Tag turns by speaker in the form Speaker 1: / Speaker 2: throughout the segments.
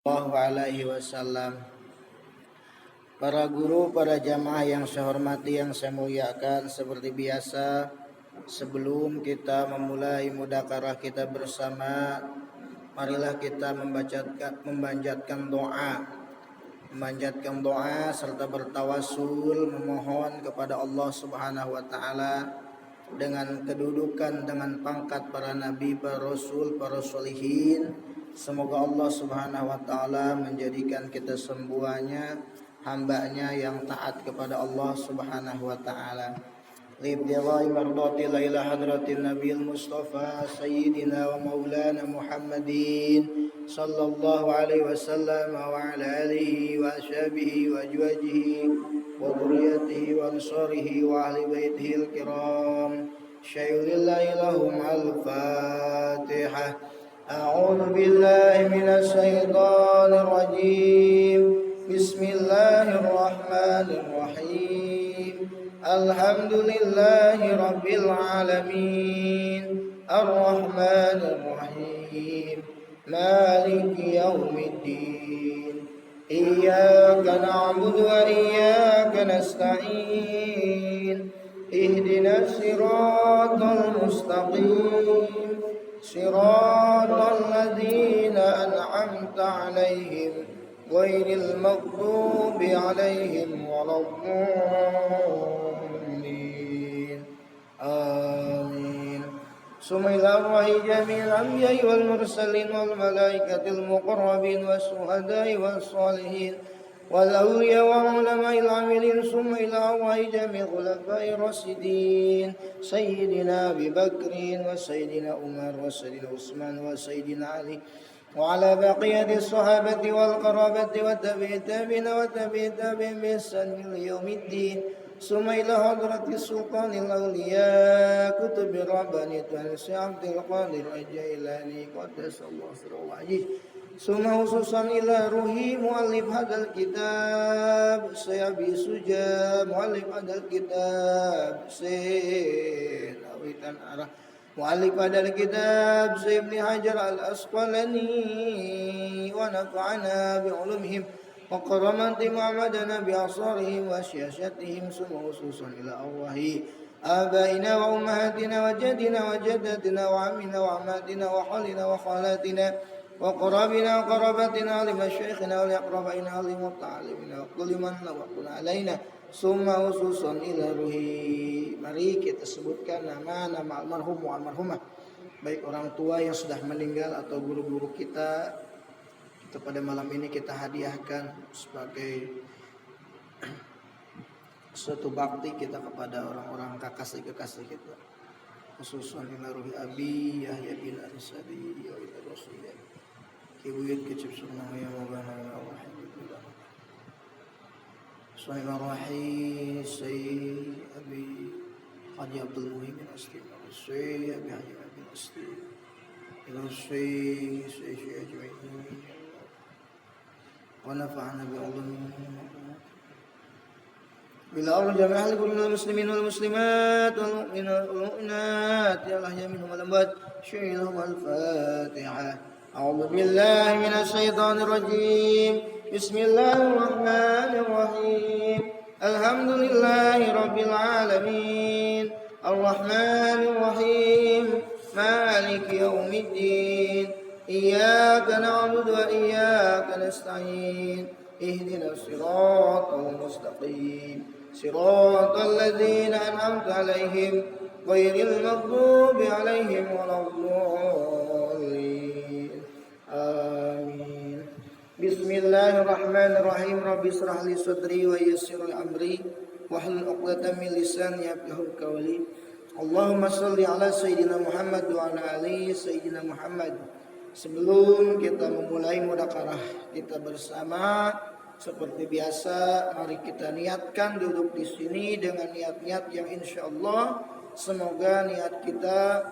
Speaker 1: Sallallahu alaihi wasallam. Para guru, para jamaah yang saya hormati, yang saya muliakan, seperti biasa sebelum kita memulai mudzakarah kita bersama, marilah kita memanjatkan doa serta bertawasul, memohon kepada Allah Subhanahu wa taala dengan kedudukan, dengan pangkat para nabi, para rasul, para sholihin. Semoga Allah Subhanahu wa taala menjadikan kita semuanya hambanya yang taat kepada Allah Subhanahu wa taala. Libdilai mardati laila hadratin nabil mustafa sayyidina wa maulana Muhammadin sallallahu alaihi wasallam wa ala alihi wa ashabihi wa ajwajihi wa dhurriyyatihi wa ansarihi wa ahli baitihi al-kiram. Syai'ulillahi lahum al-fatihah. A'udzu billahi minasy syaithanir rajim. Bismillahirrahmanirrahim. Alhamdulillahi rabbil alamin. Ar-Rahmanir Rahim. Maliki yaumiddin. Iyyaka na'budu wa iyyaka nasta'in. Ihdinas siratal mustaqim. Siratal ladzina an'amta 'alaihim ghairil maghdubi 'alaihim waladdallin. Amin. Sumailawai jamil anbiya'i wal mursalin wal malaikatil muqarrabin was suhada'i was salihin wal awliya wa ulama'il amilin. Sumailawai jamil khulafa'ir rasyidin sayyidina Abi Bakrin wa sayyidina Umar wa sayyidina Utsman wa sayyidina Ali wa ala baqiyati sahabati wal qarabati wa tabi'in wa tabi'in bi ihsan ila yaumiddin. Summa ila hadrati sultanil awliya kutubi rabbani Tuhan Syekh Abdul Qadir Al-Jailani qaddasallahu sirruhu aziz. Summa khususan ila ruhi muallif hadal kitab Syekh Abi Suja muallif hadal kitab Syekh Awitan Arah muallif hadal kitab Syekh Ibnu Hajar Al-Asqalani wa nafa'ana bi ulumihim wa karamati Muhammadana bi asarihim wa syiasatihim. Summa khususan ila arwahi abaina wa ummahatina wa jadina wa jaddatina wa amina wa amatina wa khalina wa khalatina wa qarabina wa qarabatina li masyaikhina wa li aqrabaina wa li muta'allimina wa kulli man lawaqna alaina. Summa khususan ila ruhi. Mari kita sebutkan nama-nama almarhum wa almarhumah, baik orang tua yang sudah meninggal atau guru-guru kita. Pada malam ini kita hadiahkan sebagai suatu bakti kita kepada orang-orang kekasih-kekasih kita, khususnya ila ruhi Abi Yahya bin Ansari wa ila Rasulillah kiwiyat kecip sunnah ya mubahana Allah alhamdulillah. Bismillahirrahmanirrahim. Sayyid Abi Haji Abdul Muhyiddin Astima Sayyid Abi Haji bin Astima ila Sayyid Ajma'in wa nafa'ana bi ulumihim bila Allah jami'ah likulli muslimin wal muslimat wal mu'minat wal mu'minat ya Allah ya minhum wal amwat. Syai'ilhum al-Fatihah. A'udzu billahi minasy syaithanir rajim. Bismillahirrahmanirrahim. Alhamdulillahi rabbil alamin. Ar-Rahmanir Rahim. Maliki yaumiddin. Iyyaka na'budu wa iyyaka nasta'in. Ihdinas siratal mustaqim. Siratal ladzina an'amta 'alaihim ghairil maghdubi 'alaihim waladdallin. Amin. Bismillahirrahmanirrahim. Rabbi shrah li sadri wa yassir li amri wahlul 'uqdatam min lisani yafqahu qawli. Allahumma shalli ala sayyidina Muhammad wa ala ali sayyidina Muhammad. Sebelum kita memulai mudzakarah kita bersama, seperti biasa, mari kita niatkan duduk di sini dengan niat-niat yang insya Allah semoga niat kita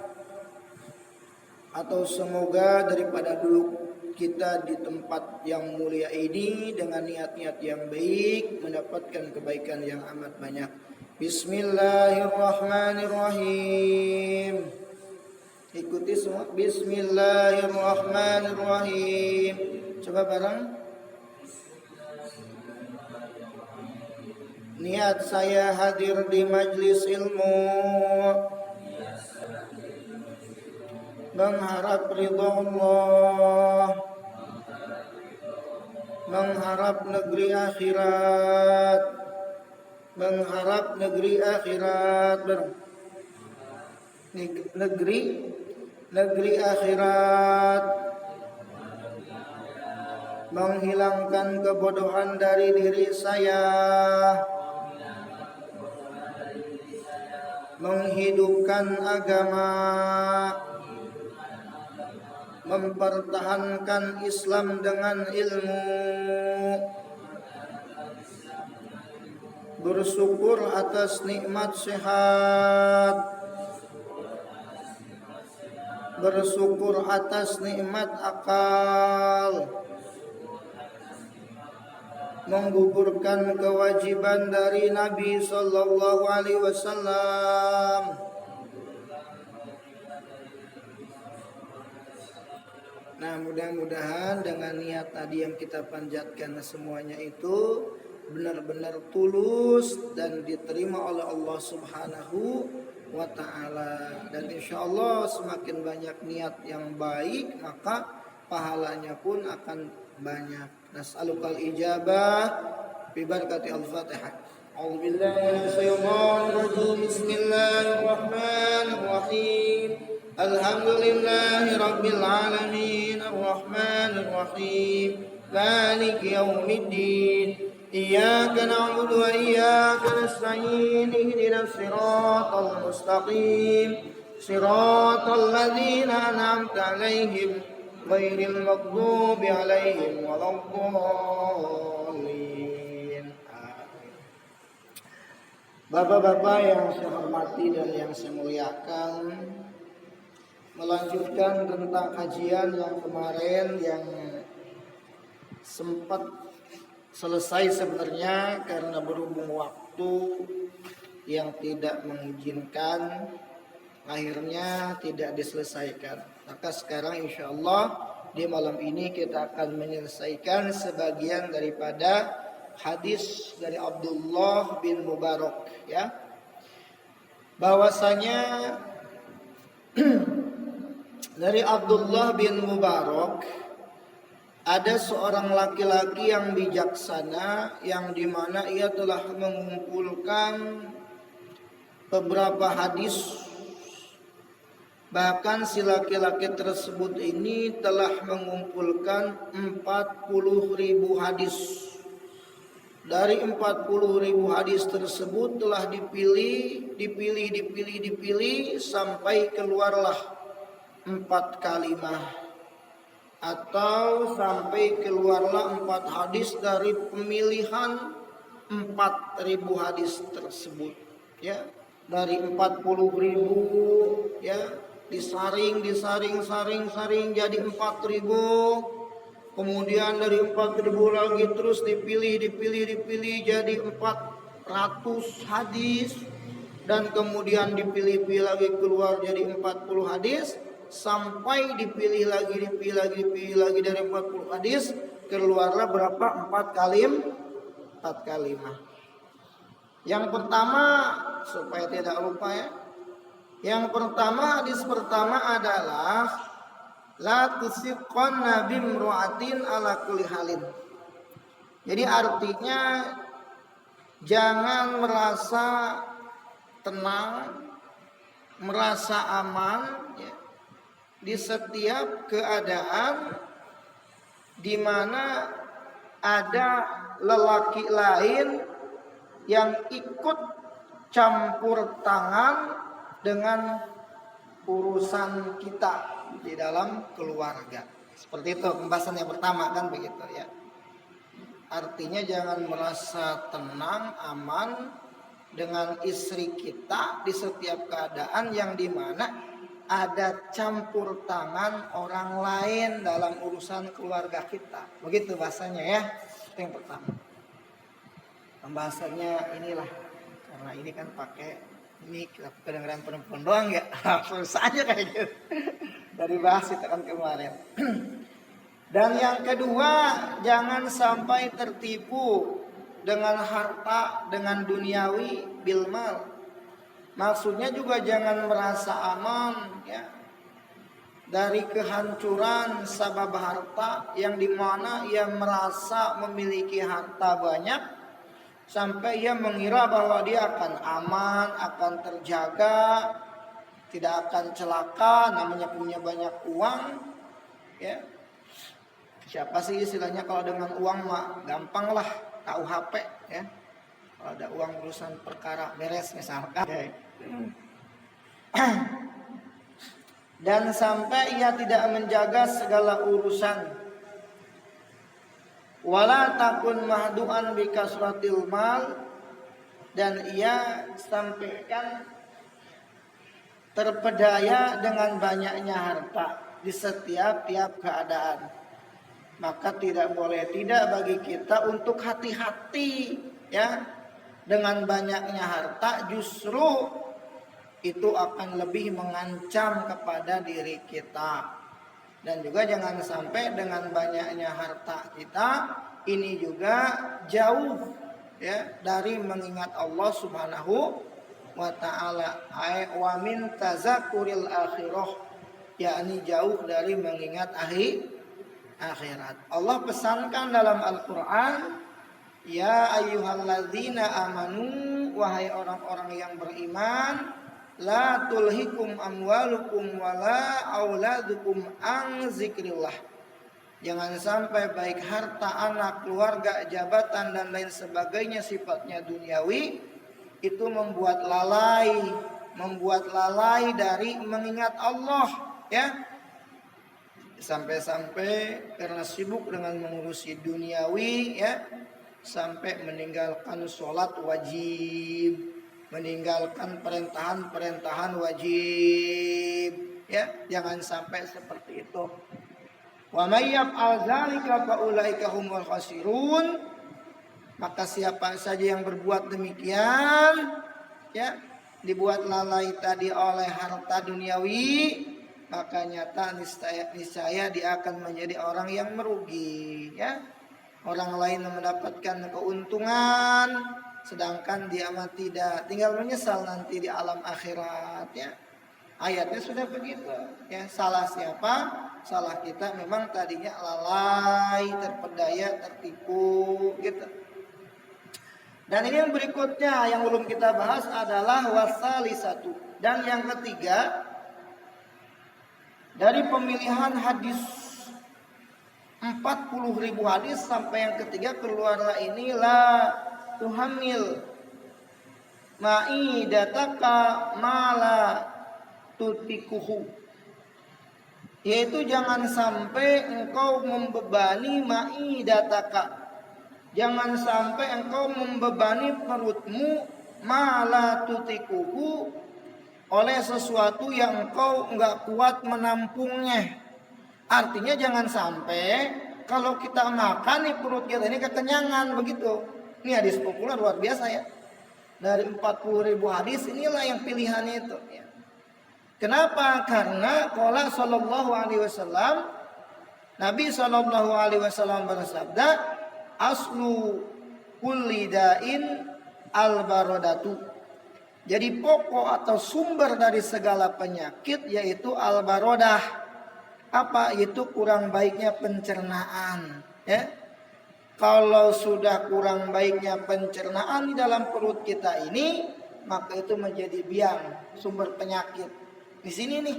Speaker 1: atau semoga daripada duduk kita di tempat yang mulia ini dengan niat-niat yang baik mendapatkan kebaikan yang amat banyak. Bismillahirrahmanirrahim. Ikuti semua. Bismillahirrahmanirrahim. Coba bareng. Niat saya hadir di majlis ilmu, mengharap ridha Allah, mengharap negeri akhirat, mengharap negeri akhirat, negeri akhirat, menghilangkan kebodohan dari diri saya, menghidupkan agama, mempertahankan Islam dengan ilmu, bersyukur atas nikmat sehat, bersyukur atas nikmat akal, menggugurkan kewajiban dari Nabi Sallallahu Alaihi Wasallam, nah mudah-mudahan dengan niat tadi yang kita panjatkan semuanya itu benar-benar tulus dan diterima oleh Allah Subhanahu wa ta'ala. Dan insya Allah semakin banyak niat yang baik maka pahalanya pun akan banyak. Nas'alukal ijabah bi barakati al-Fatihah. A'udzu billahi minasyaitonir rajim. Bismillahirrahmanirrahim. Alhamdulillahi rabbil alamin arrahmanir rahim maliki yaumiddin. Iyyaka na'budu wa iyyaka nasta'in. Ihdinas siratal mustaqim. Siratal ladzina an'amta 'alaihim ghairil maghdubi 'alaihim waladdallin. Bapak-bapak yang saya hormati dan yang saya muliakan, melanjutkan tentang kajian yang kemarin yang sempat selesai sebenarnya karena berhubung waktu yang tidak mengizinkan, akhirnya tidak diselesaikan. Maka sekarang insya Allah di malam ini kita akan menyelesaikan sebagian daripada hadis dari Abdullah bin Mubarak, ya, bahwasanya dari Abdullah bin Mubarak ada seorang laki-laki yang bijaksana yang dimana ia telah mengumpulkan beberapa hadis. Bahkan si laki-laki tersebut ini telah mengumpulkan 40.000 hadis. Dari 40.000 hadis tersebut telah dipilih sampai keluarlah 4 kalimah, atau sampai keluarlah 4 hadis dari pemilihan 4.000 hadis tersebut, ya. Dari 40.000, ya, disaring jadi 4.000. Kemudian dari 4.000 lagi terus dipilih jadi 400 hadis. Dan kemudian dipilih lagi keluar jadi 40 hadis. Sampai dipilih lagi dari 40 hadis. Keluarlah berapa? 4 kalimah. Yang pertama, supaya tidak lupa ya. Yang pertama, hadis pertama adalah la tusiqqanna bimru'atin ala kulli halin. Jadi artinya jangan merasa tenang, merasa aman, ya, di setiap keadaan di mana ada lelaki lain yang ikut campur tangan dengan urusan kita di dalam keluarga. Seperti itu pembahasan yang pertama kan begitu ya. Artinya jangan merasa tenang, aman dengan istri kita di setiap keadaan yang dimana ada campur tangan orang lain dalam urusan keluarga kita. Begitu bahasanya ya. Itu yang pertama. Pembahasannya inilah, karena ini kan pakai ini kita kedengeran perempuan doang ya. Susah aja kayak gitu. Dari bahas itu kan kemarin. Dan yang kedua, jangan sampai tertipu dengan harta, dengan duniawi, bilmal. Maksudnya juga jangan merasa aman ya dari kehancuran sabab harta, yang dimana ia merasa memiliki harta banyak sampai ia mengira bahwa dia akan aman, akan terjaga, tidak akan celaka, namanya punya banyak uang ya. Siapa sih istilahnya kalau dengan uang mah gampang lah, KUHP ya. Kalau ada uang urusan perkara beres misalkan. Dan sampai ia tidak menjaga segala urusan. Wala takun mahdu'an bi kasratil mal, dan ia sampaikan terpedaya dengan banyaknya harta di setiap keadaan. Maka tidak boleh tidak bagi kita untuk hati-hati ya dengan banyaknya harta, justru itu akan lebih mengancam kepada diri kita. Dan juga jangan sampai dengan banyaknya harta kita ini juga jauh ya dari mengingat Allah Subhanahu wa taala, wa min tazakuril akhirah, yakni jauh dari mengingat akhirat. Allah pesankan dalam Al-Qur'an, ya ayyuhalladzina amanu, wahai orang-orang yang beriman, la tulhikum amwalukum wala auladukum an zikrillah. Jangan sampai baik harta, anak, keluarga, jabatan dan lain sebagainya sifatnya duniawi itu membuat lalai dari mengingat Allah ya. Sampai-sampai karena sibuk dengan mengurusi duniawi ya, sampai meninggalkan sholat wajib, meninggalkan perintahan wajib ya. Jangan sampai seperti itu. Wa may yaf'al dzalika fa ulaika humul khasirun. Maka siapa saja yang berbuat demikian ya, dibuat lalai tadi oleh harta duniawi, maka nyata niscaya dia akan menjadi orang yang merugi ya. Orang lain mendapatkan keuntungan sedangkan dia mah tidak, tinggal menyesal nanti di alam akhirat ya. Ayatnya sudah begitu ya. Salah siapa? Salah kita memang tadinya lalai, terpedaya, tertipu gitu. Dan ini yang berikutnya yang belum kita bahas adalah wasalisatu. Dan yang ketiga, dari pemilihan hadis 40.000 hadis sampai yang ketiga keluarlah inilah tuhamil ma'idataka mala tutikuhu, yaitu jangan sampai engkau membebani ma'idataka, jangan sampai engkau membebani perutmu mala tutikuhu oleh sesuatu yang engkau enggak kuat menampungnya. Artinya jangan sampai kalau kita makan nih perut kita ini kekenyangan begitu. Ini hadis populer luar biasa ya. Dari 40.000 hadis inilah yang pilihannya itu ya. Kenapa? Karena qala sallallahu alaihi wasallam, Nabi sallallahu alaihi wasallam bersabda, aslu kulli da'in al-baradatu. Jadi pokok atau sumber dari segala penyakit yaitu al-baradah. Apa? Itu kurang baiknya pencernaan ya. Kalau sudah kurang baiknya pencernaan di dalam perut kita ini, maka itu menjadi biang sumber penyakit. Di sini nih,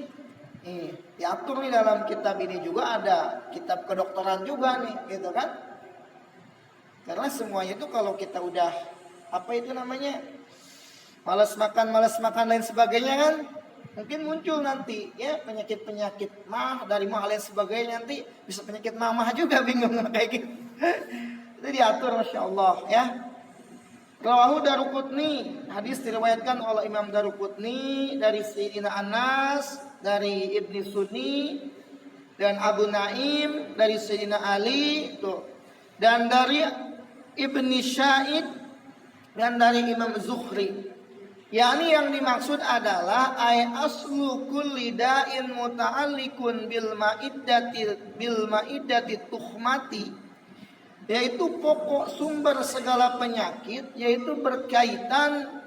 Speaker 1: diatur nih dalam kitab ini juga ada kitab kedokteran juga nih, gitu kan? Karena semuanya itu kalau kita udah apa itu namanya malas makan lain sebagainya kan, mungkin muncul nanti ya penyakit mah dari mah lain sebagainya, nanti bisa penyakit mamah juga bingung kayak gitu. Itu diatur masya Allah ya. Rawahu Daruqutni, hadis diriwayatkan oleh Imam Daruqutni dari Sayyidina Anas, dari Ibni Sunni dan Abu Naim dari Sayyidina Ali tuh, dan dari Ibni Syahid dan dari Imam Zuhri. yakni yang dimaksud adalah ay aslu kulli da'in muta'alliqun bil ma'iddati tuhmati, yaitu pokok sumber segala penyakit, yaitu berkaitan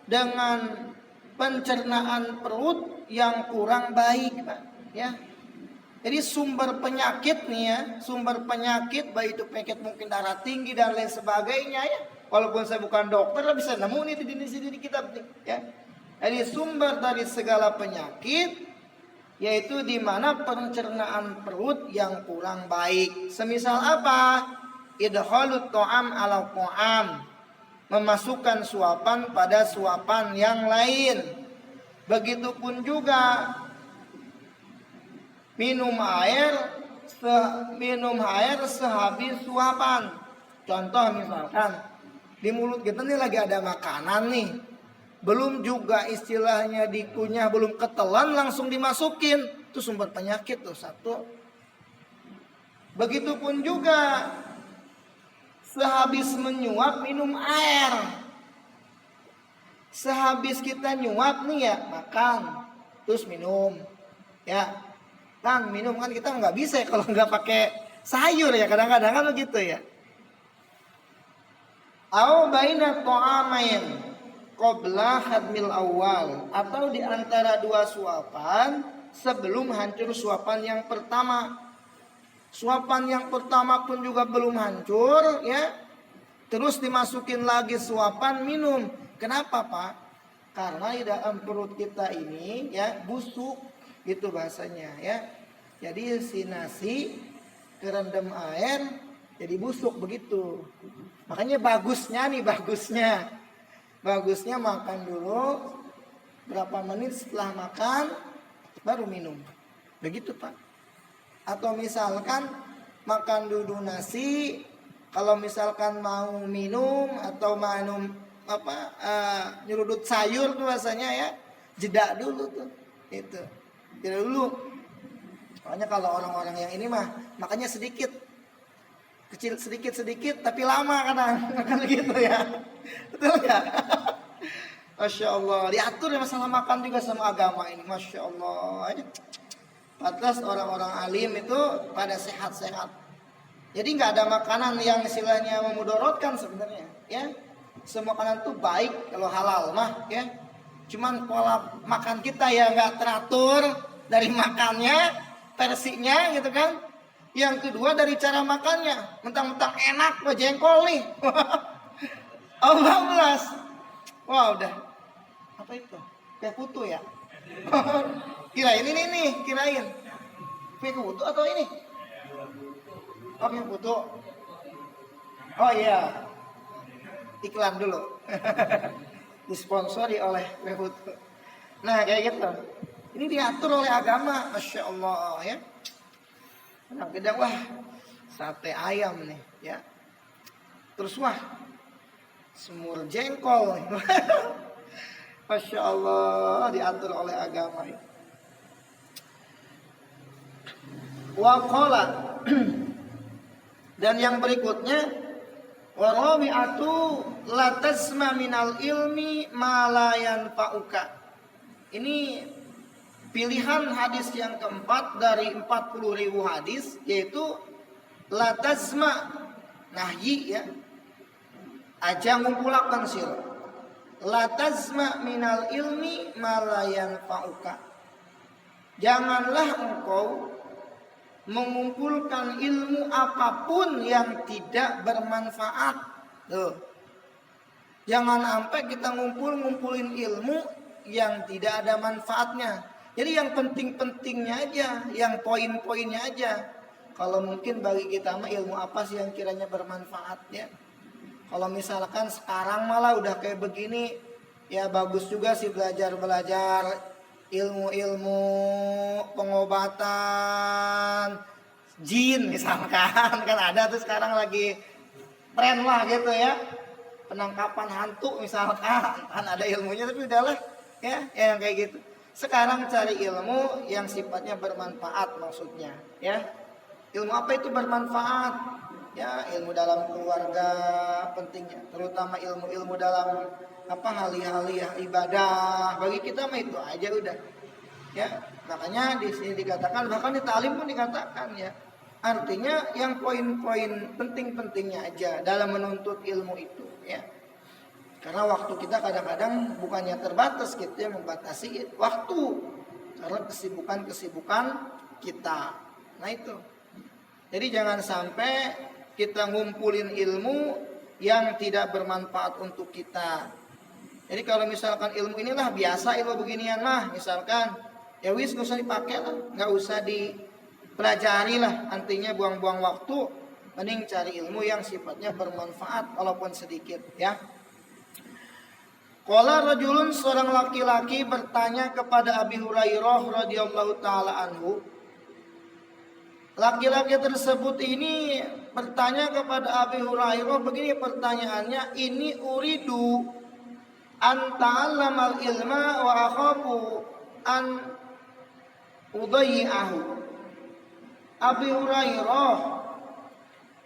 Speaker 1: dengan pencernaan perut yang kurang baik, Pak. Ya. Jadi sumber penyakit nih ya, sumber penyakit baik itu penyakit mungkin darah tinggi dan lain sebagainya ya. Walaupun saya bukan dokter, bisa nemu nih di sini kitab nih ya. Jadi sumber dari segala penyakit yaitu di mana pencernaan perut yang kurang baik. Semisal apa? Idkhalut ta'am ala ta'am, memasukkan suapan pada suapan yang lain. Begitupun juga minum air sehabis suapan. Contoh misalkan di mulut kita nih lagi ada makanan nih, belum juga istilahnya dikunyah, belum ketelan langsung dimasukin, itu sumber penyakit tuh satu. Begitupun juga sehabis menyuap minum air. Sehabis kita nyuap nih ya makan, terus minum ya. Kan minum kan kita nggak bisa ya kalau nggak pakai sayur ya, kadang-kadang kan begitu ya. Au baina ta'amain qabla hadmil awal, atau di antara dua suapan sebelum hancur suapan yang pertama. Suapan yang pertama pun juga belum hancur ya, terus dimasukin lagi suapan minum. Kenapa Pak? Karena di dalam perut kita ini ya busuk gitu bahasanya ya. Jadi si nasi kerendam air jadi busuk begitu. Makanya bagusnya makan dulu berapa menit setelah makan baru minum. Begitu Pak. Atau misalkan makan dulu nasi, kalau misalkan mau minum atau minum nyerudut sayur tuh rasanya ya, jeda dulu tuh. Itu. Jeda dulu. Makanya kalau orang-orang yang ini mah makanya sedikit. Kecil sedikit tapi lama kadang gitu ya. Betul ya? Masya Allah. Diatur ya masalah makan juga sama agama ini. Masya Allah. Pantas orang-orang alim itu pada sehat-sehat. Jadi nggak ada makanan yang istilahnya memudorotkan sebenarnya ya. Semua makanan tuh baik kalau halal mah ya. Cuman pola makan kita ya nggak teratur dari makannya, versinya gitu kan. Yang kedua dari cara makannya, mentang-mentang enak wah jengkol nih. Allah belas. Wah udah. Apa itu? Kayak putu ya. Kirain ini nih, kirain. Kayak putu atau ini? Oh kayak putu. Oh iya. Iklan dulu. Disponsori oleh Putu. Nah kayak gitu. Ini diatur oleh agama, Masya Allah ya. Kadang-kadang wah sate ayam nih ya. Terus wah semur jengkol nih. Masya Allah diatur oleh agama ya. Wa qala dan yang berikutnya wa rabi'atu la tasma minal ilmi ma la yanfa'uka. Ini pilihan hadis yang keempat dari 40.000 hadis, yaitu la tasma nahyi ya. Aja ngumpulakan sir. La tasma minal ilmi ma la yanfa'uka. Janganlah engkau mengumpulkan ilmu apapun yang tidak bermanfaat. Tuh. Jangan sampai kita ngumpulin ilmu yang tidak ada manfaatnya. Jadi yang penting-pentingnya aja, yang poin-poinnya aja. Kalau mungkin bagi kita mah ilmu apa sih yang kiranya bermanfaat ya. Kalau misalkan sekarang malah udah kayak begini, ya bagus juga sih belajar ilmu-ilmu pengobatan jin misalkan. Kan ada tuh sekarang lagi tren lah gitu ya, penangkapan hantu misalkan, kan ada ilmunya tapi udahlah ya yang kayak gitu. Sekarang cari ilmu yang sifatnya bermanfaat maksudnya ya. Ilmu apa itu bermanfaat? Ya, ilmu dalam keluarga pentingnya, terutama ilmu-ilmu dalam hal-hal ibadah. Bagi kita mah itu aja udah. Ya, makanya di sini dikatakan, bahkan di ta'lim pun dikatakan ya. Artinya yang poin-poin penting-pentingnya aja dalam menuntut ilmu itu ya. Karena waktu kita kadang-kadang bukannya terbatas, kita membatasi waktu karena kesibukan-kesibukan kita. Nah itu. Jadi jangan sampai kita ngumpulin ilmu yang tidak bermanfaat untuk kita. Jadi kalau misalkan ilmu inilah biasa ilmu beginian mah, misalkan ya wis nggak usah dipakai lah, nggak usah dipelajari lah, artinya buang-buang waktu. Mending cari ilmu yang sifatnya bermanfaat walaupun sedikit ya. Qala rajulun, seorang laki-laki bertanya kepada Abi Hurairah radhiyallahu taala anhu. Laki-laki tersebut ini bertanya kepada Abi Hurairah begini pertanyaannya, ini uridu an ta'allamal ilma wa akhafu an udayyi'ahu. Abi Hurairah,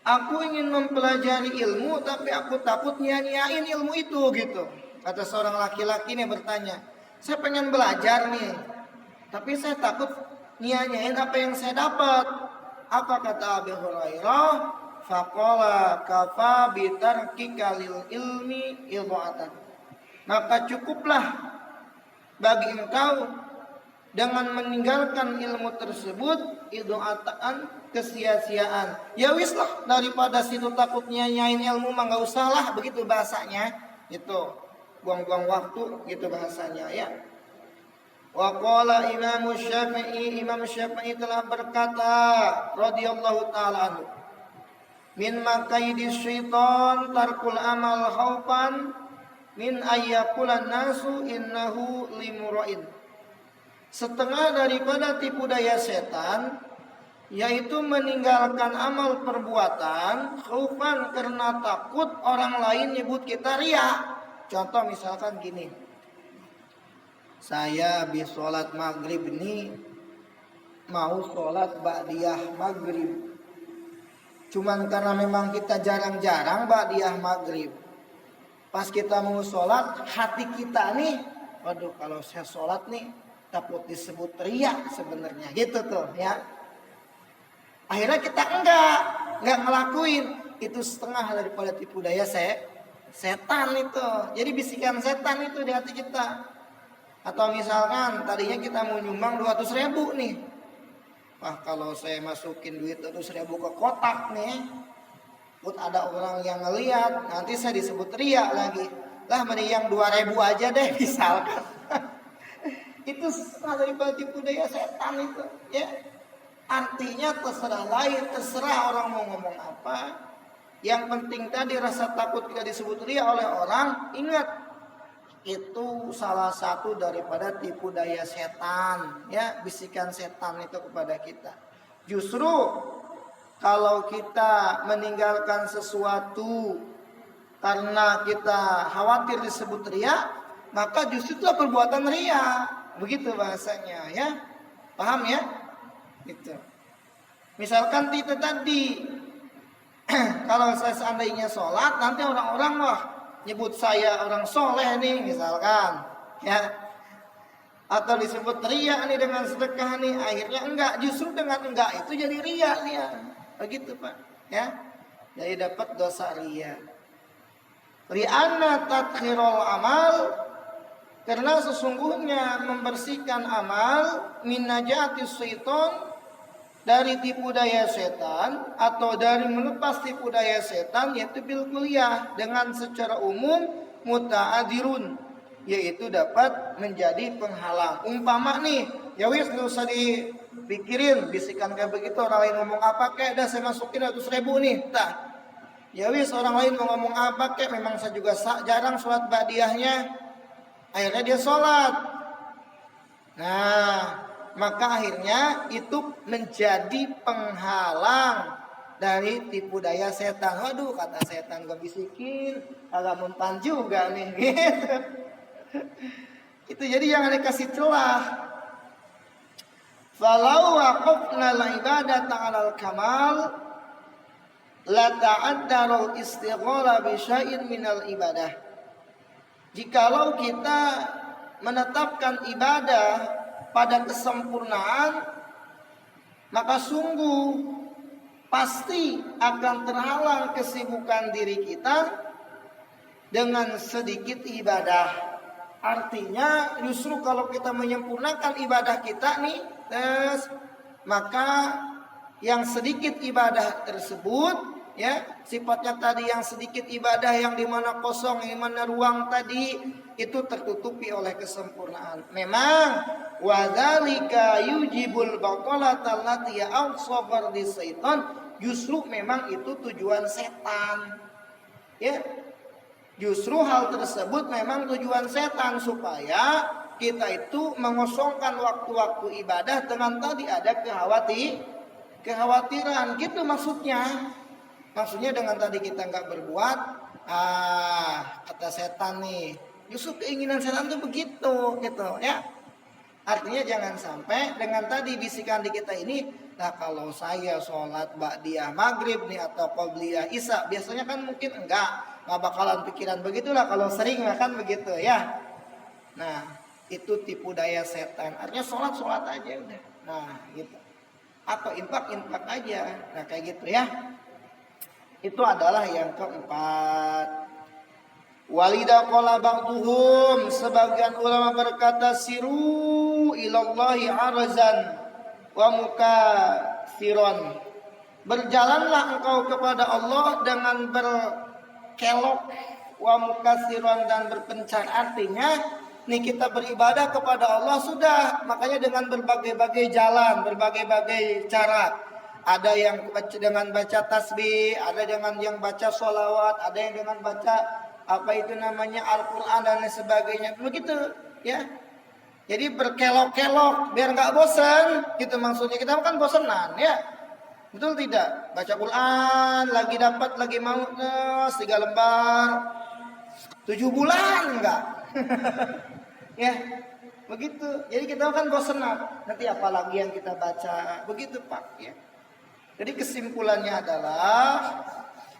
Speaker 1: aku ingin mempelajari ilmu tapi aku takut nyanyain ilmu itu gitu. Kata seorang laki-laki ini bertanya, saya pengen belajar nih, tapi saya takut nyanyain apa yang saya dapat. Apa kata Abi Hurairah? Faqala kafa bitarkika lil ilmi ilmu'atan. Maka cukuplah bagi engkau dengan meninggalkan ilmu tersebut ilmu'atan, kesia-siaan. Ya wis lah, daripada situ takut nyanyain ilmu mah enggak usah lah, begitu bahasanya. Itu buang-buang waktu gitu bahasanya ya. Wa qala Imam Syafi'i telah berkata radhiyallahu taala anhu, min makaidis syaitan tarkul amal khaufan min ayyaqulan nasu innahu limura'in. Setengah daripada tipu daya setan yaitu meninggalkan amal perbuatan khaufan karena takut orang lain nyebut kita ria. Contoh misalkan gini, saya habis sholat maghrib ini mau sholat ba'diyah maghrib. Cuman karena memang kita jarang-jarang ba'diyah maghrib. Pas kita mau sholat, hati kita nih, waduh kalau saya sholat nih takut disebut riya sebenarnya gitu tuh ya. Akhirnya kita enggak ngelakuin. Itu setengah daripada tipu daya setan itu. Jadi bisikan setan itu di hati kita. Atau misalkan tadinya kita mau nyumbang 200.000 nih. Wah kalau saya masukin duit 200.000 ke kotak nih, put ada orang yang ngeliat, nanti saya disebut ria lagi. Lah mending yang 2.000 aja deh misalkan. Itu salah daripada tipu daya setan itu ya. Artinya terserah orang mau ngomong apa. Yang penting tadi rasa takut kita disebut ria oleh orang, ingat itu salah satu daripada tipu daya setan ya, bisikan setan itu kepada kita. Justru kalau kita meninggalkan sesuatu karena kita khawatir disebut ria, maka justru itu perbuatan ria, begitu bahasanya ya. Paham ya? Gitu. Misalkan itu tadi kalau saya seandainya sholat, nanti orang-orang wah nyebut saya orang soleh nih misalkan ya, atau disebut ria nih dengan sedekah nih, akhirnya enggak, justru dengan enggak itu jadi ria nih, begitu Pak ya, jadi dapat dosa ria. Ri'anna tadkhirul amal, karena sesungguhnya membersihkan amal min najatis syaitan, dari tipu daya setan atau dari melepas tipu daya setan, yaitu bil kuliah dengan secara umum muta'adirun, yaitu dapat menjadi penghalang. Umpama nih, ya wis nggak usah dipikirin bisikan kayak begitu, orang lain ngomong apa kayak dah saya masukin 100.000 nih, tah. Ya wis orang lain mau ngomong apa kayak, memang saya juga jarang sholat ba'diyahnya, akhirnya dia sholat. Nah, maka akhirnya itu menjadi penghalang dari tipu daya setan. Waduh, kata setan gue bisikin, agak mempan juga nih. Gitu. Itu jadi jangan dikasih celah. Falau waqafna al-ibadata 'alal kamal, la ta'addarul istighala bi syai'in minal ibadah. Jikalau kita menetapkan ibadah pada kesempurnaan, maka sungguh pasti akan terhalang kesibukan diri kita dengan sedikit ibadah. Artinya justru kalau kita menyempurnakan ibadah kita nih, maka yang sedikit ibadah tersebut, ya sifatnya tadi yang sedikit ibadah yang dimana kosong, yang mana ruang tadi itu tertutupi oleh kesempurnaan. Memang wadzalika yujibul baqalata allati awsabar di syaitan, justru memang itu tujuan setan. Ya. Justru hal tersebut memang tujuan setan supaya kita itu mengosongkan waktu-waktu ibadah dengan tadi ada kekhawatiran gitu maksudnya. Maksudnya dengan tadi kita nggak berbuat, kata setan nih. Justru keinginan setan itu begitu gitu ya. Artinya jangan sampai dengan tadi bisikan di kita ini, nah kalau saya sholat ba'diyah maghrib nih atau qobliyah isya, biasanya kan mungkin nggak bakalan pikiran begitulah kalau sering kan begitu ya. Nah itu tipu daya setan. Artinya sholat aja udah. Nah gitu. Atau infak aja. Nah kayak gitu ya. Itu adalah yang keempat. Walidah qala ba'duhum, sebagian ulama berkata siru ilallahi arzan wa mukathiron. Berjalanlah engkau kepada Allah dengan berkelok wa mukathiron dan berpencar. Artinya nih kita beribadah kepada Allah sudah, makanya dengan berbagai-bagai jalan, berbagai-bagai cara. Ada yang dengan baca tasbih, ada dengan yang baca sholawat, ada yang dengan baca apa itu namanya Al-Quran dan lain sebagainya, begitu ya. Jadi berkelok-kelok biar nggak bosan gitu maksudnya. Kita kan bosanan ya, betul tidak? Baca Quran lagi dapat lagi mau 3 lembar 7 bulan enggak ya begitu. Jadi kita kan bosanan, nanti apalagi yang kita baca begitu Pak ya. Jadi kesimpulannya adalah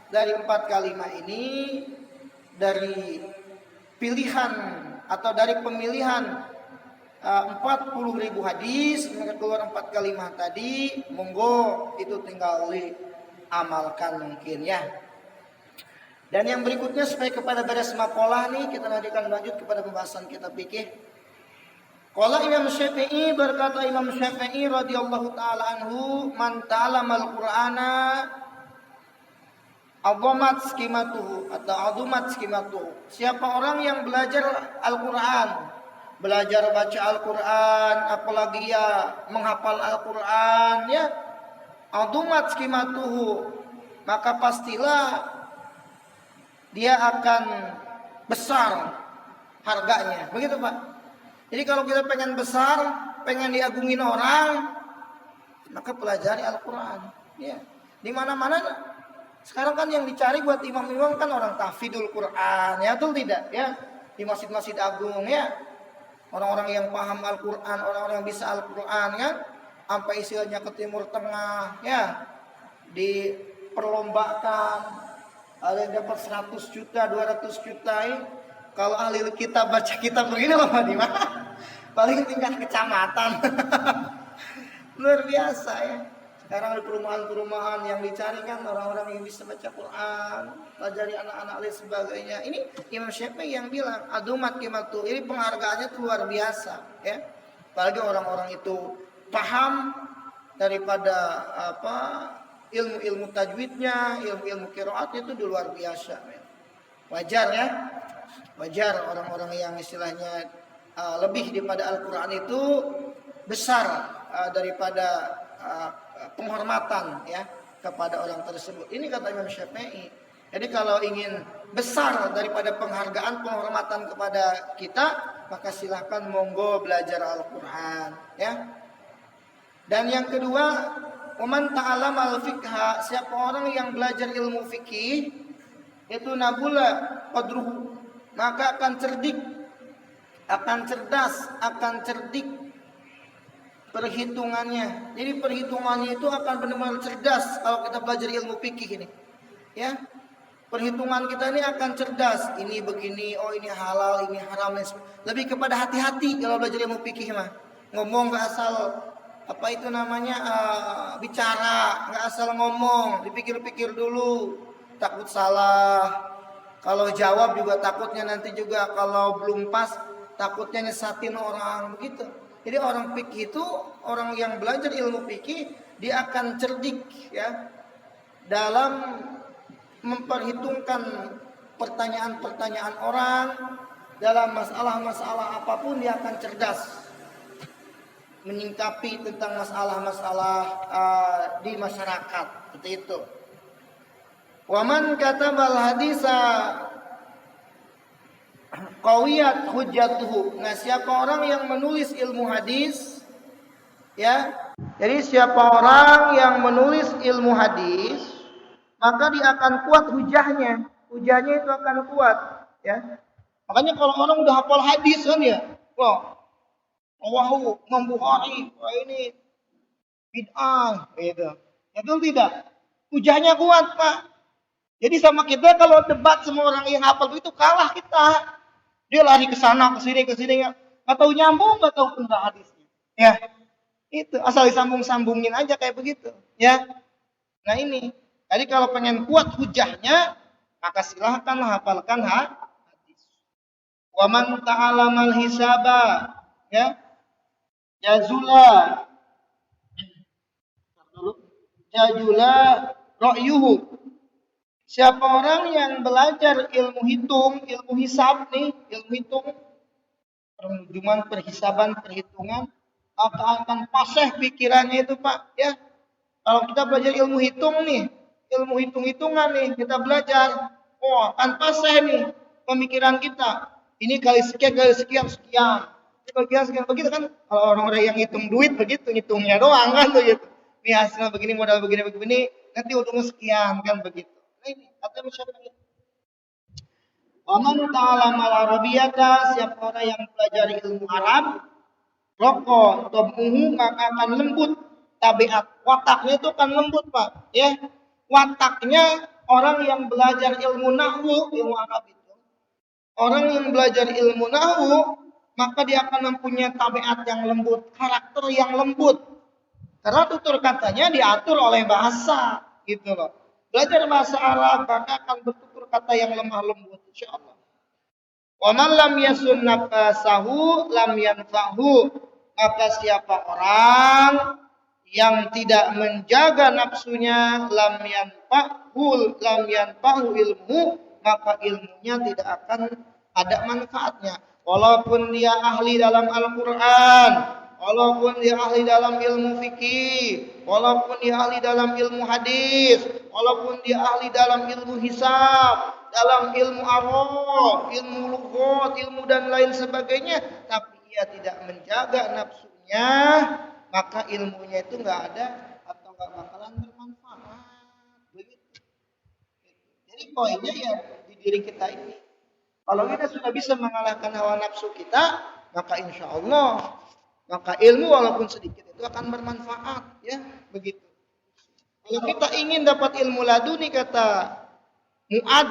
Speaker 1: dari 4 kalimat ini, dari pilihan atau dari pemilihan 40.000 hadis keluar 4 kalimat tadi, monggo itu tinggal diamalkan mungkin ya. Dan yang berikutnya supaya kepada beres maqalah nih kita lanjutkan lanjut kepada pembahasan kita fikih. Qala Imam Syafi'i, berkata Imam Syafi'i radhiyallahu taala anhu, man ta'alamal Qur'ana azumat skimatuhu atau azumat skimatuhu. Siapa orang yang belajar Al-Quran, belajar baca Al-Quran, apalagi ya menghafal Al-Quran ya, azumat skimatuhu, maka pastilah dia akan besar harganya. Begitu Pak. Jadi kalau kita pengen besar, pengen diagungin orang, maka pelajari Al-Quran ya. Di mana-mana sekarang kan yang dicari buat imam-imam kan orang tahfidzul Quran, ya betul tidak ya, di masjid-masjid agung ya, orang-orang yang paham Al-Quran, orang-orang yang bisa Al-Quran kan, sampai istilahnya ke Timur Tengah ya, diperlombakan, ada yang dapat 100 juta, 200 juta ya. Kalau ahli kitab baca kitab begini lama di mana? Paling tingkat kecamatan. Luar biasa ya. Sekarang di perumahan-perumahan yang dicari kan orang-orang yang bisa baca Quran, pelajari anak-anak dan sebagainya. Ini Imam Syafi'i yang bilang, adumat kimatu. Ini penghargaannya luar biasa, ya. Apalagi orang-orang itu paham daripada ilmu-ilmu tajwidnya, ilmu-ilmu qiraatnya itu luar biasa. Ya. Wajar ya, wajar orang-orang yang istilahnya lebih daripada Al-Quran itu besar daripada penghormatan ya kepada orang tersebut. Ini kata Imam Syafi'i. Jadi kalau ingin besar daripada penghargaan penghormatan kepada kita, maka silahkan monggo belajar Al-Quran ya. Dan yang kedua, man ta'allama al-fiqha, siapa orang yang belajar ilmu fikih itu nabula qadruhu, maka akan cerdik, akan cerdas, akan cerdik perhitungannya. Jadi perhitungannya itu akan benar-benar cerdas kalau kita belajar ilmu fikih ini. ya. Perhitungan kita ini akan cerdas. Ini begini, oh ini halal, ini haram. Lebih kepada hati-hati kalau belajar ilmu fikih mah. Ngomong nggak asal apa itu namanya bicara, nggak asal ngomong, dipikir-pikir dulu. Takut salah. Kalau jawab juga takutnya nanti juga kalau belum pas takutnya nyesatin orang begitu. Jadi orang fikih itu orang yang belajar ilmu fikih dia akan cerdik ya dalam memperhitungkan pertanyaan-pertanyaan orang dalam masalah-masalah apapun dia akan cerdas menyingkapi tentang masalah-masalah di masyarakat seperti itu. Waman katabal hadisa qawiyat hujjatuhu. Nah, siapa orang yang menulis ilmu hadis ya. Jadi siapa orang yang menulis ilmu hadis, maka dia akan kuat hujahnya. Hujahnya itu akan kuat ya. Makanya kalau orang udah hafal hadis kan ya, wah, wow, Imam Bukhari, wah ini bid'ah gitu. Betul tidak? Hujahnya kuat, Pak. Jadi sama kita kalau debat sama orang yang hafal itu kalah kita. Dia lari ke sana, ke sini, nggak tahu nyambung, nggak tahu benar hadisnya. Ya, itu asal disambung-sambungin aja kayak begitu. Ya, nah ini. Jadi kalau pengen kuat hujahnya, maka silahkan hafalkan hadis. Wa man ta'alamal hisaba, ya, jazula ra'yuhu. Siapa orang yang belajar ilmu hitung, ilmu hisab nih, ilmu hitung, perhisaban, perhitungan, akan fasih pikirannya itu Pak, ya. Kalau kita belajar ilmu hitung nih, ilmu hitung-hitungan nih, kita belajar, oh, akan fasih nih pemikiran kita. Ini kali sekian, sekian, begitu kan? Kalau orang-orang yang hitung duit begitu, hitungnya doang kan tuh gitu. Ini hasilnya begini, modal begini, nanti untungnya sekian kan begitu. Ini kata masyarakat. Waman ta'alamal arabiyata, siapa orang yang belajar ilmu Arab, roko tabuhu maka akan lembut tabiat. Wataknya itu akan lembut, Pak. Ya. Wataknya orang yang belajar ilmu nahwu, ilmu Arab itu. Orang yang belajar ilmu nahwu, maka dia akan mempunyai tabiat yang lembut, karakter yang lembut. Karena tutur katanya diatur oleh bahasa, gitu loh. Belajar bahasa Arab maka akan bertutur kata yang lemah lembut insyaallah. Wa man lam yasun nafasahu lam yanfahu. Maka siapa orang yang tidak menjaga nafsunya lam yanfahu ilmu, maka ilmunya tidak akan ada manfaatnya. Walaupun dia ahli dalam Al-Qur'an, walaupun dia ahli dalam ilmu fikih, walaupun dia ahli dalam ilmu hadis, walaupun dia ahli dalam ilmu hisab, dalam ilmu arab, ilmu lughat, ilmu dan lain sebagainya, tapi ia tidak menjaga nafsunya, maka ilmunya itu nggak ada atau nggak bakalan bermanfaat. Begitu. Jadi poinnya ya di diri kita ini. Kalau kita sudah bisa mengalahkan hawa nafsu kita, maka insya Allah maka ilmu walaupun sedikit itu akan bermanfaat, ya begitu. Kalau kita ingin dapat ilmu laduni kata Mu'ad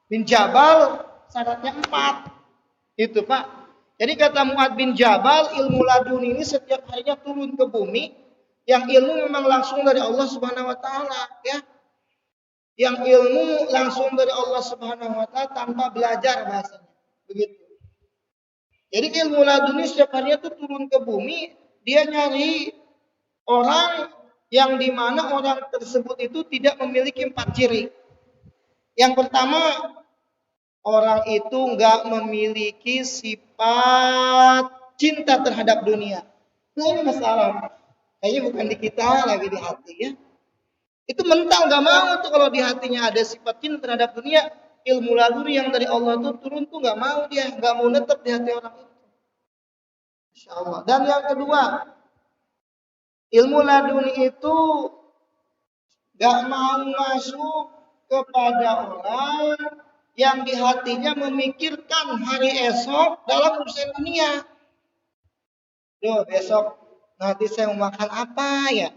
Speaker 1: bin Jabal syaratnya 4. Itu Pak. Jadi kata Mu'ad bin Jabal ilmu laduni ini setiap harinya turun ke bumi. Yang ilmu memang langsung dari Allah Subhanahu wa taala, ya. Yang ilmu langsung dari Allah Subhanahu wa taala tanpa belajar bahasanya. Begitu. Jadi ilmu laduni setiap harinya itu turun ke bumi, dia nyari orang yang dimana orang tersebut itu tidak memiliki 4 ciri. Yang pertama, orang itu nggak memiliki sifat cinta terhadap dunia. Nah ini masalah. Kayaknya bukan di kita lagi di hati ya. Itu mental nggak mau tuh kalau di hatinya ada sifat cinta terhadap dunia. Ilmu laduni yang dari Allah itu turun tuh nggak mau dia, nggak mau netep di hati orang itu. Insya Allah. Dan yang kedua, ilmu laduni itu gak mau masuk kepada orang yang di hatinya memikirkan hari esok dalam urusan dunia. Duh, besok nanti saya mau makan apa ya?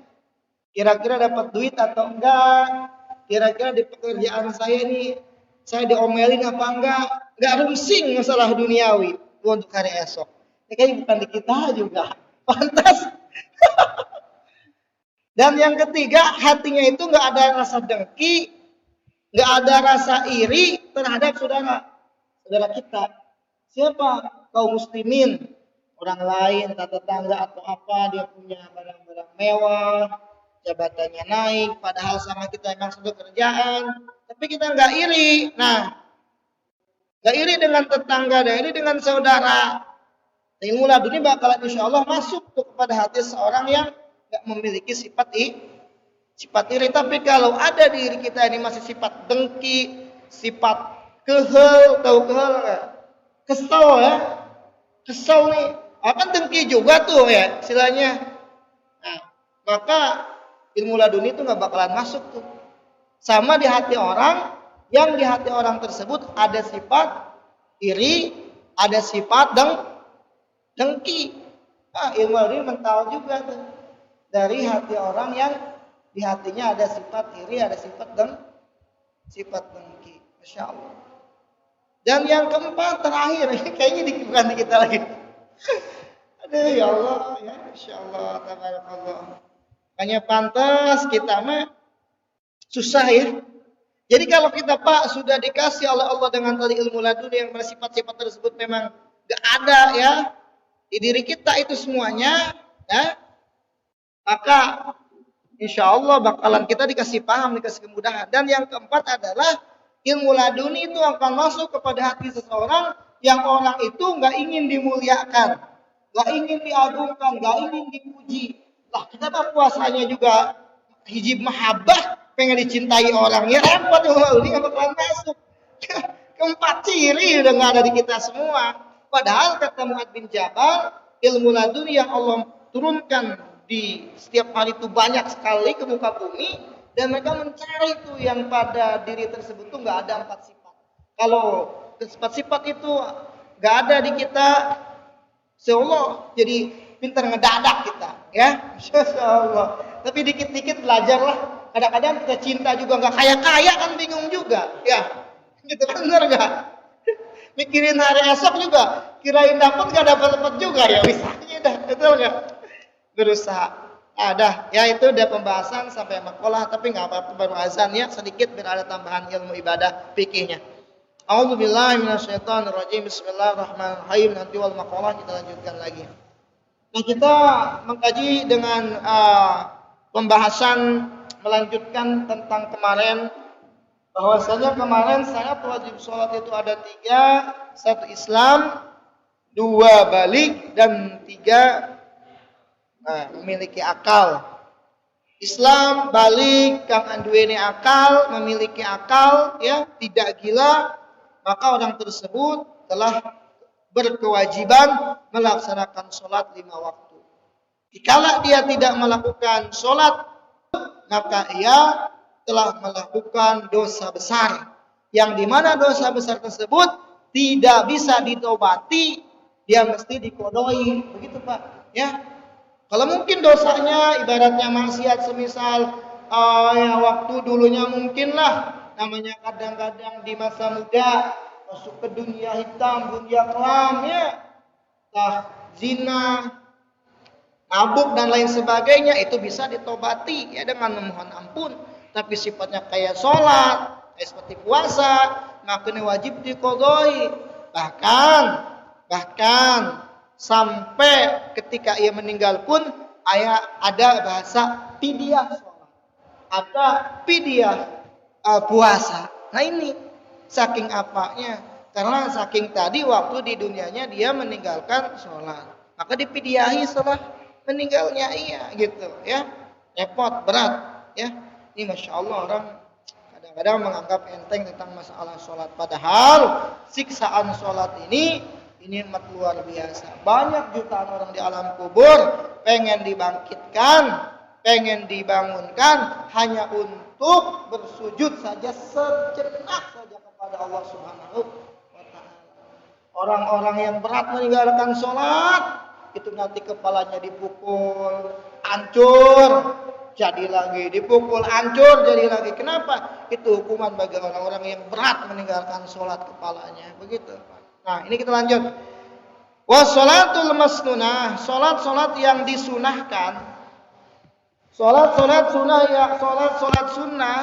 Speaker 1: Kira-kira dapat duit atau enggak? kira-kira di pekerjaan saya ini saya diomelin apa enggak? Enggak rusing masalah duniawi untuk hari esok. Ini kayaknya bukan di kita juga. Pantas. Dan yang ketiga, hatinya itu enggak ada rasa dengki, enggak ada rasa iri terhadap saudara kita. Siapa? Kaum muslimin, orang lain, tetangga atau apa, dia punya barang-barang mewah, jabatannya naik, padahal sama kita emang satu kerjaan, tapi kita nggak iri. Nah, nggak iri dengan tetangga, nggak iri dengan saudara. Ilmu laduni bakalan insya Allah masuk tuh kepada hati seorang yang nggak memiliki sifat iri. Tapi kalau ada di diri kita ini masih sifat dengki, sifat kehel, tahu kehel nggak? Kesel ya, kesel nih. Akan dengki juga tuh ya, istilahnya. Nah, maka ilmu laduni itu nggak bakalan masuk tuh. Sama di hati orang, yang di hati orang tersebut ada sifat iri, ada sifat dengki. Nah, ilmu laduni mental juga tuh. Dari hati orang yang di hatinya ada sifat iri, ada sifat dengki. Masya Allah. Dan yang keempat terakhir, kayaknya bukan di kita lagi. Aduh ya Allah, ya Masya Allah, tabarakallah. Hanya pantas kita mah susah ya. Jadi kalau kita Pak sudah dikasih oleh Allah dengan tadi ilmu laduni yang sifat-sifat tersebut memang gak ada ya di diri kita itu semuanya, ya, maka insya Allah bakalan kita dikasih paham, dikasih kemudahan. Dan yang keempat adalah ilmu laduni itu akan masuk kepada hati seseorang yang orang itu nggak ingin dimuliakan, nggak ingin diagungkan, nggak ingin dipuji. Lah kita apa puasanya juga hijib mahabbah, pengen dicintai orang, ya repot ilmu laduni nggak bakalan masuk. Keempat ciri udah nggak ada di kita semua. Padahal kata Mu'adz bin Jabal, ilmu laduni yang Allah turunkan di setiap hari itu banyak sekali ke muka bumi, dan mereka mencari itu yang pada diri tersebut tuh nggak ada 4 sifat. Kalau sifat-sifat itu nggak ada di kita, seolah jadi pintar ngedadak kita, ya, Masya Allah. Tapi dikit-dikit belajarlah. Kadang-kadang kita cinta juga nggak kaya-kaya kan bingung juga, ya, gitu kan, benar nggak? Mikirin hari esok juga, kirain dapat nggak dapat juga ya, misalnya dah, betul nggak? Berusaha. Ada, ya itu udah pembahasan sampai makalah, tapi nggak apa-apa, baru azan ya sedikit biar ada tambahan ilmu ibadah fikihnya. A'udzubillahi minasyaitonirrajim. Bismillahirrahmanirrahim. Nanti wal makalah kita lanjutkan lagi. Nah, kita mengkaji dengan pembahasan melanjutkan tentang kemarin, bahwasanya kemarin syarat wajib sholat itu ada 3, 1 Islam, 2 balik, dan 3 memiliki akal. Islam, balik, kang anduweni akal, memiliki akal, ya, tidak gila, maka orang tersebut telah berkewajiban melaksanakan sholat 5 waktu. Jikalau dia tidak melakukan sholat, maka ia telah melakukan dosa besar, yang dimana dosa besar tersebut tidak bisa ditobati, dia mesti dikodoi, begitu Pak, ya. Kalau mungkin dosanya ibaratnya maksiat, semisal ya waktu dulunya mungkinlah, namanya kadang-kadang di masa muda masuk ke dunia hitam, dunia kelam, ya, zina, mabuk dan lain sebagainya, itu bisa ditobati ya dengan memohon ampun. Tapi sifatnya kayak sholat, kayak seperti puasa, maka ini wajib diqodoi. Bahkan sampai ketika ia meninggal pun ada bahasa fidyah sholat, ada fidyah puasa. Nah ini saking apanya? Karena saking tadi waktu di dunianya dia meninggalkan sholat, maka dipidyahi setelah meninggalnya, iya gitu ya. Repot, berat ya. Ini Masya Allah, orang kadang-kadang menganggap enteng tentang masalah sholat, padahal siksaan sholat ini nikmat luar biasa. Banyak jutaan orang di alam kubur pengen dibangkitkan, pengen dibangunkan hanya untuk bersujud saja sejenak saja kepada Allah Subhanahu wa taala. Orang-orang yang berat meninggalkan sholat itu nanti kepalanya dipukul, hancur, jadi lagi, dipukul hancur jadi lagi. Kenapa? Itu hukuman bagi orang-orang yang berat meninggalkan sholat kepalanya. Begitu. Nah, ini kita lanjut. Wassalatul masnunah, sholat yang disunahkan. Sholat sunnah ya, sholat sunnah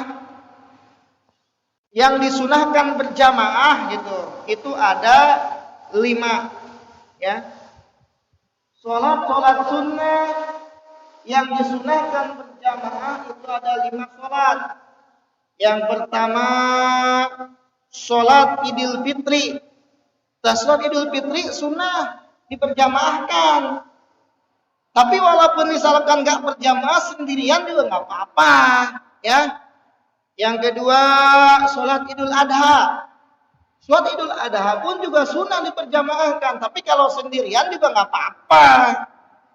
Speaker 1: yang disunahkan berjamaah gitu. Itu ada 5 ya. Sholat sunnah yang disunahkan berjamaah itu ada 5 sholat. Yang pertama sholat Idul Fitri. Sholat Idul Fitri sunnah diperjamaahkan. Tapi walaupun misalkan nggak berjamaah sendirian juga nggak apa-apa, ya. Yang kedua sholat Idul Adha. Sholat Idul Adha pun juga sunnah diperjamaahkan. Tapi kalau sendirian juga nggak apa-apa.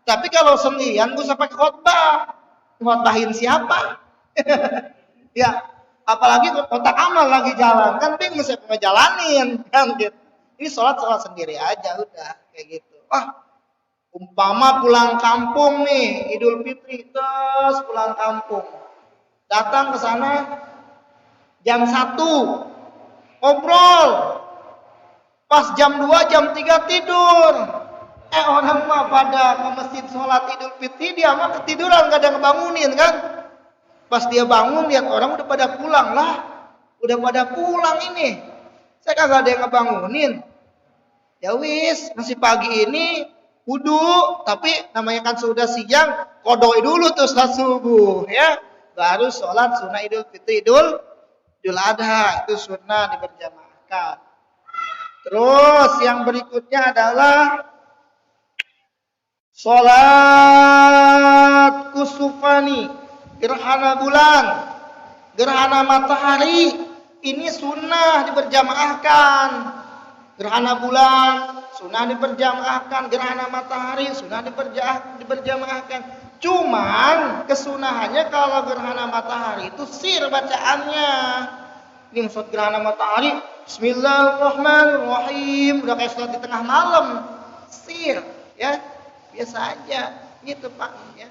Speaker 1: Tapi kalau sendirian gue sampai khotbah, khotbahin siapa? Ya, apalagi kotak amal lagi jalan, kan bingung siapa ngejalanin, kan gitu. Ini sholat sendiri aja udah kayak gitu. Umpama pulang kampung nih, Idul Fitri terus pulang kampung, datang ke sana jam 1, ngobrol, pas jam 2, jam 3 tidur. Orang mah pada ke masjid sholat Idul Fitri, dia mah ketiduran, gak ada ngebangunin kan. Pas dia bangun, lihat orang udah pada pulang lah. Udah pada pulang ini. Saya kagak ada yang ngebangunin. Ya wis, masih pagi ini, wudu. Tapi namanya kan sudah siang, kodoi dulu tuh salat subuh ya. Baru sholat sunnah Idul Fitri, Idul Adha. Itu sunnah diberjamaahkan. Terus yang berikutnya adalah sholat kusufani, gerhana bulan, gerhana matahari. Ini sunnah diberjamaahkan. Gerhana bulan sunnah diberjamaahkan, gerhana matahari sunnah diberjamaahkan. Cuman kesunahannya kalau gerhana matahari itu sir bacaannya. Ini maksud gerhana matahari, Bismillahirrahmanirrahim, udah kayak sholat di tengah malam, sir ya. Biasa aja gitu Pak ya.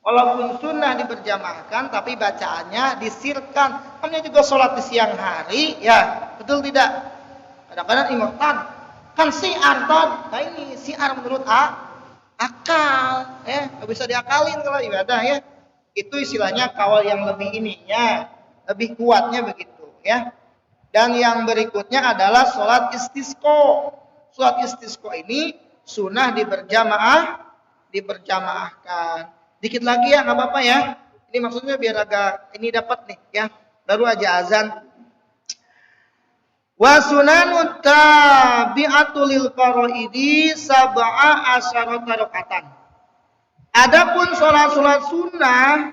Speaker 1: Walaupun sunnah diberjamaahkan tapi bacaannya disirkan. Namanya juga sholat di siang hari ya, betul tidak? Kadang-kadang imam kan siar Nah ini siar menurut akal ya, nggak bisa diakalin kalau ibadah ya. Itu istilahnya kawal yang lebih ininya, lebih kuatnya begitu ya. Dan yang berikutnya adalah sholat istisqa. Sholat istisqa ini sunnah diberjamaahkan. Dikit lagi ya, nggak apa-apa ya. Ini maksudnya biar agak ini dapat nih ya. Baru aja azan. Wa sunanut tabi'atu lil faraidi sab'a asyarata rakaatan. Adapun salat sunnah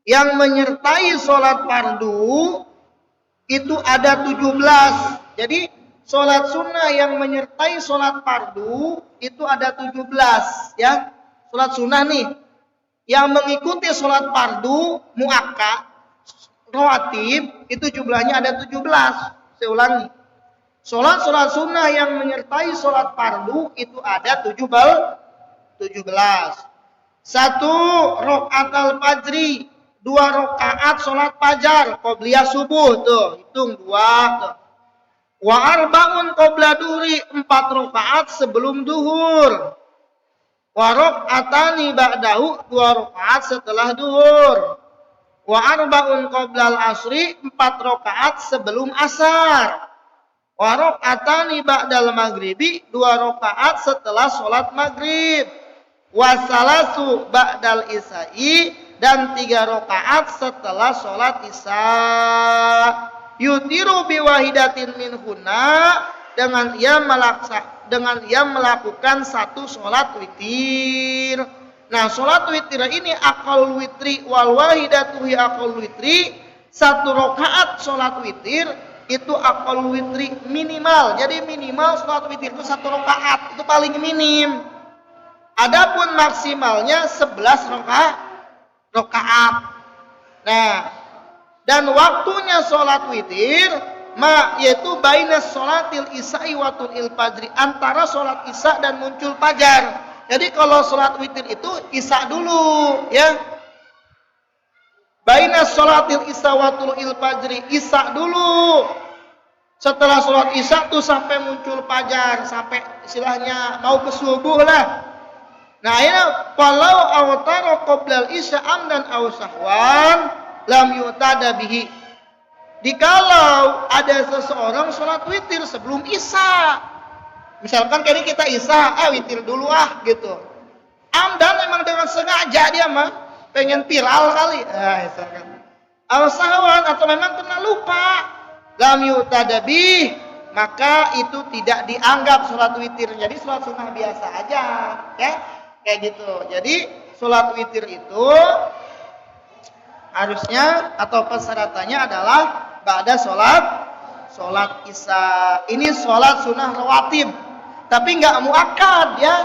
Speaker 1: yang menyertai salat fardu itu ada 17. Jadi sholat sunnah yang menyertai sholat fardu itu ada 17 ya. Sholat sunnah nih yang mengikuti sholat fardu muakkad rawatib itu jumlahnya ada 17. Saya ulangi. Sholat sunnah yang menyertai sholat fardu itu ada 17. 1 rakaat al-fajri, 2 rakaat sholat fajar qobliyah subuh tuh, hitung 2 tuh. Wa arba'un qabla duhri, 4 rakaat sebelum duhur. Wa raka'atani ba'dahu, 2 rakaat setelah duhur. Wa arba'un qabla al-asri, 4 rakaat sebelum asar. Wa raka'atani ba'dal maghribi, 2 rakaat setelah sholat maghrib. Wa salasu ba'dal isya'i, dan 3 rakaat setelah sholat isya. Yutiru biwahidatin minhunna, dengan ia melakukan 1 sholat witir. Nah, sholat witir ini aqallul witri wal wahidatu hi aqallul witri. 1 rakaat sholat witir itu aqallul witri minimal. Jadi minimal sholat witir itu 1 rakaat, itu paling minim. Adapun maksimalnya 11 rakaat. Nah, dan waktunya sholat witir yaitu bainas sholatil isya'i wa tulil fajri, antara sholat isya dan muncul fajar. Jadi kalau sholat witir itu isya dulu ya. Baina sholatil isya wa tulu'il fajri. Isya dulu. Setelah sholat isya tuh sampai muncul fajar, sampai istilahnya mau ke subuh lah. Nah, ini kalau awtaro qoblal isya amdan aw sahwan lam yu'tada bihi. Dikalau ada seseorang sholat witir sebelum isya, misalkan kali kita isya, witir dulu gitu. Amdan memang dengan sengaja dia mah pengen viral kali. Misalkan. Aw sahwan atau memang kena lupa, lam yu'tada bih, maka itu tidak dianggap sholat witir. Jadi sholat sunnah biasa aja, ya. Kayak gitu. Jadi sholat witir itu harusnya atau persyaratannya adalah ba'da sholat isya. Ini sholat sunnah rawatib, tapi nggak muakkad ya.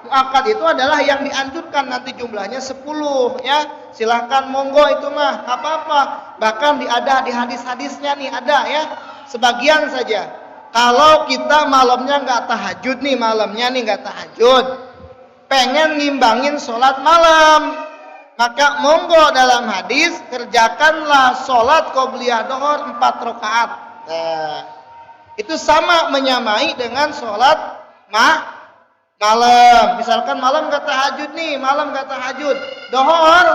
Speaker 1: Muakkad itu adalah yang dianjurkan, nanti jumlahnya 10 ya. Silahkan monggo itu mah apa-apa. Bahkan ada di hadis-hadisnya nih ada ya. Sebagian saja. Kalau kita malamnya nggak tahajud nih, nggak tahajud, pengen ngimbangin sholat malam, maka monggo dalam hadis kerjakanlah sholat qobliyah dohor 4 rakaat. Nah, itu sama menyamai dengan sholat malam. Misalkan malam gak tahajud, dohor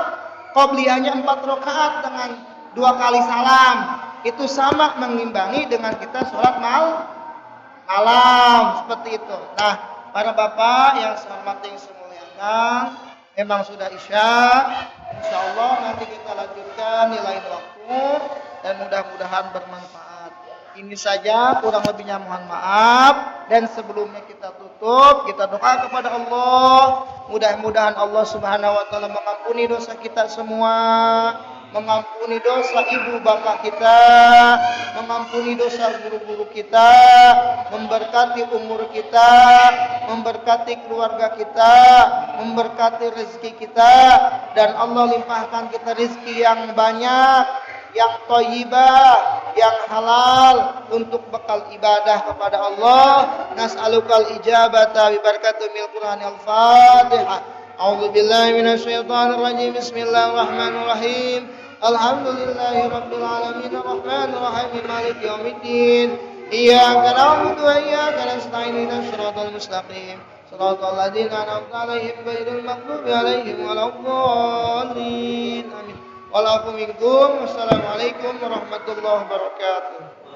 Speaker 1: qobliyahnya 4 rakaat dengan 2 kali salam. Itu sama mengimbangi dengan kita sholat malam seperti itu. Nah, para bapak yang saya hormati yang saya muliakan, memang sudah isya. Insyaallah nanti kita lanjutkan di lain waktu dan mudah-mudahan bermanfaat. Ini saja, kurang lebihnya mohon maaf. Dan sebelumnya kita tutup, kita doa kepada Allah. Mudah-mudahan Allah Subhanahu wa taala mengampuni dosa kita semua, mengampuni dosa ibu bapak kita, mengampuni dosa guru-guru kita, memberkati umur kita, memberkati keluarga kita, memberkati rezeki kita, dan Allah limpahkan kita rezeki yang banyak, yang thayyibah, yang halal untuk bekal ibadah kepada Allah. Nas'alukal ijabata bi barakatil Qur'anil Fatihah. A'udzu billahi minasyaitonir rajim. Bismillahirrahmanirrahim. Alhamdulillahi rabbil alamin arrahmanir rahim maliki yaumiddin. Iyyaka na'budu wa iyyaka nasta'in ihdinas siratal mustaqim. Shiratal ladzina an'amta 'alaihim ghairil maghdubi 'alaihim waladdallin. Amin. Wa'alaikum minkum. Wassalamualaikum warahmatullahi wabarakatuh.